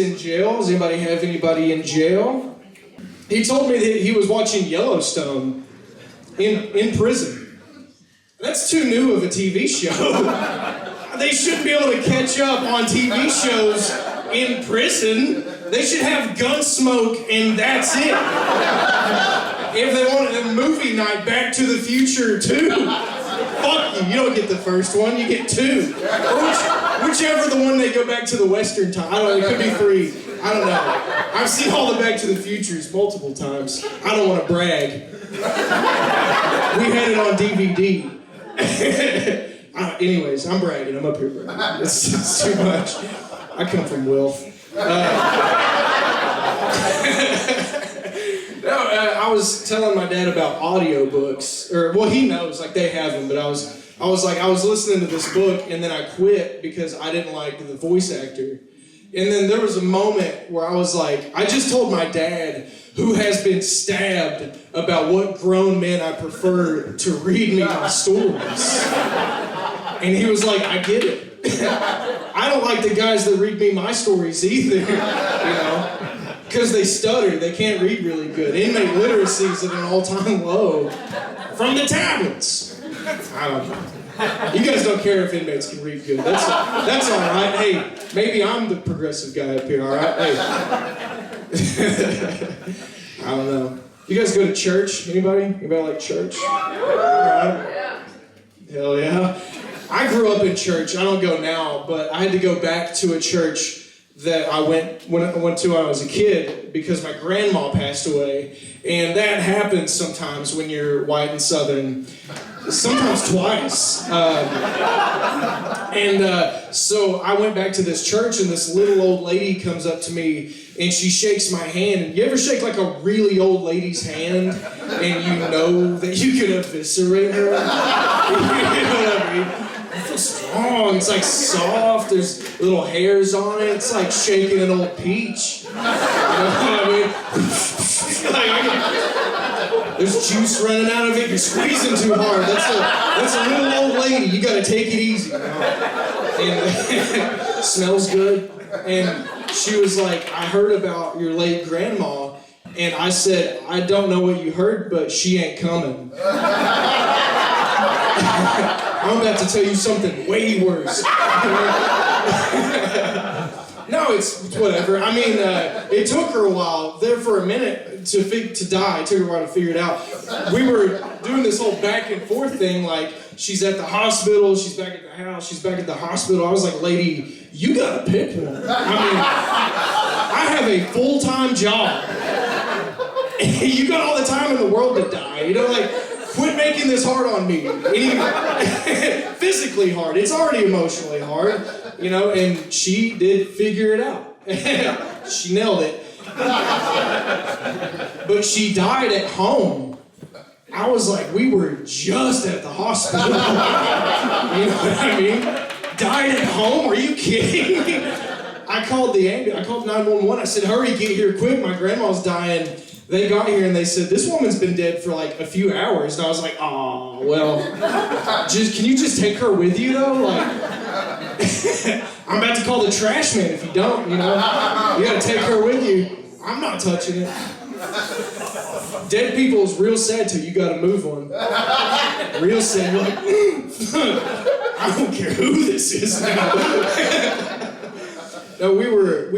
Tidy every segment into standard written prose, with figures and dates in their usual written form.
in jail. Does anybody have anybody in jail? He told me that he was watching Yellowstone in prison. That's too new of a TV show. They shouldn't be able to catch up on TV shows in prison. They should have Gunsmoke and that's it. If they wanted a movie night, Back to the Future 2. Fuck you, you don't get the first one, you get 2. Or whichever the one they go back to the Western time. I don't know, it could be 3. I don't know. I've seen all the Back to the Futures multiple times. I don't want to brag. We had it on DVD. Anyways, I'm bragging, I'm up here bragging. It's too much. I come from Wilf. I was telling my dad about audiobooks, well, he knows, like they have them, but I was listening to this book and then I quit because I didn't like the voice actor. And then there was a moment where I was like, I just told my dad, who has been stabbed, about what grown men I prefer to read me my stories. And he was like, I get it. I don't like the guys that read me my stories either, you know, because they stutter, they can't read really good. Inmate literacy is at an all-time low from the tablets. I don't know. You guys don't care if inmates can read good. That's all right. Hey, maybe I'm the progressive guy up here, all right? Hey. I don't know. You guys go to church? Anybody? Anybody like church? All right. Hell yeah. I grew up in church. I don't go now, but I had to go back to a church that I went to when I was a kid because my grandma passed away. And that happens sometimes when you're white and Southern. Sometimes twice. So I went back to this church and this little old lady comes up to me and she shakes my hand. You ever shake like a really old lady's hand and you know that you could eviscerate her? You know what I mean? It feels strong. It's like soft. There's little hairs on it. It's like shaking an old peach. You know what I mean? There's juice running out of it. You're squeezing too hard. That's a little old lady. You gotta take it easy. You know? And it smells good. And she was like, I heard about your late grandma. And I said, I don't know what you heard, but she ain't coming. I'm about to tell you something way worse. No, it's whatever. I mean, it took her a while, there for a minute, to die. It took her a while to figure it out. We were doing this whole back and forth thing, like, she's at the hospital, she's back at the house, she's back at the hospital. I was like, lady, you gotta pick one. I mean, I have a full-time job. You got all the time in the world to die. You know, like, quit making this hard on me. Physically hard. It's already emotionally hard, you know, and she did figure it out. She nailed it. But she died at home. I was like, we were just at the hospital. You know what I mean? Died at home? Are you kidding me? I called the ambulance. I called 911. I said, hurry, get here quick. My grandma's dying. They got here and they said, this woman's been dead for like a few hours. And I was like, oh, well, can you just take her with you though? Like, I'm about to call the trash man if you don't, you know? You gotta take her with you. I'm not touching it. Dead people is real sad till you gotta move on. Real sad, you're like, I don't care who this is now. No, we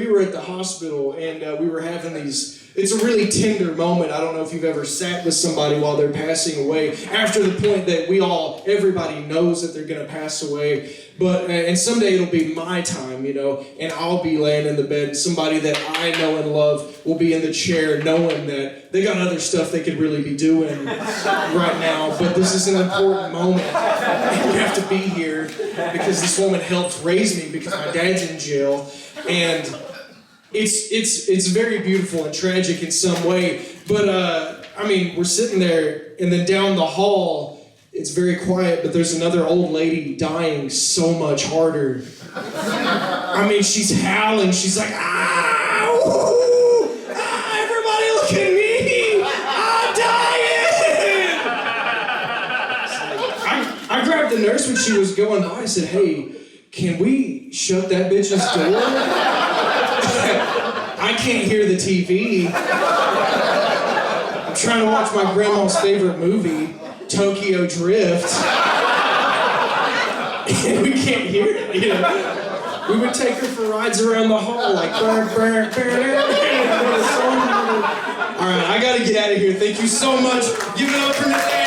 were at the hospital and we were having these. It's a really tender moment. I don't know if you've ever sat with somebody while they're passing away, after the point that everybody knows that they're going to pass away. But, and someday it'll be my time, you know, and I'll be laying in the bed, and somebody that I know and love will be in the chair knowing that they got other stuff they could really be doing right now, but this is an important moment. And we have to be here because this woman helped raise me because my dad's in jail, and it's very beautiful and tragic in some way, but I mean, we're sitting there, and then down the hall, it's very quiet, but there's another old lady dying so much harder. I mean, she's howling, she's like, ah, woo, ah, everybody look at me, I'm dying! I grabbed the nurse when she was going by, I said, hey, can we shut that bitch's door? can't hear the TV. I'm trying to watch my grandma's favorite movie, Tokyo Drift. And we can't hear it, you know. We would take her for rides around the hall, like, burr, burr, burr. All right, I gotta get out of here. Thank you so much. Give it up for Nathaniel.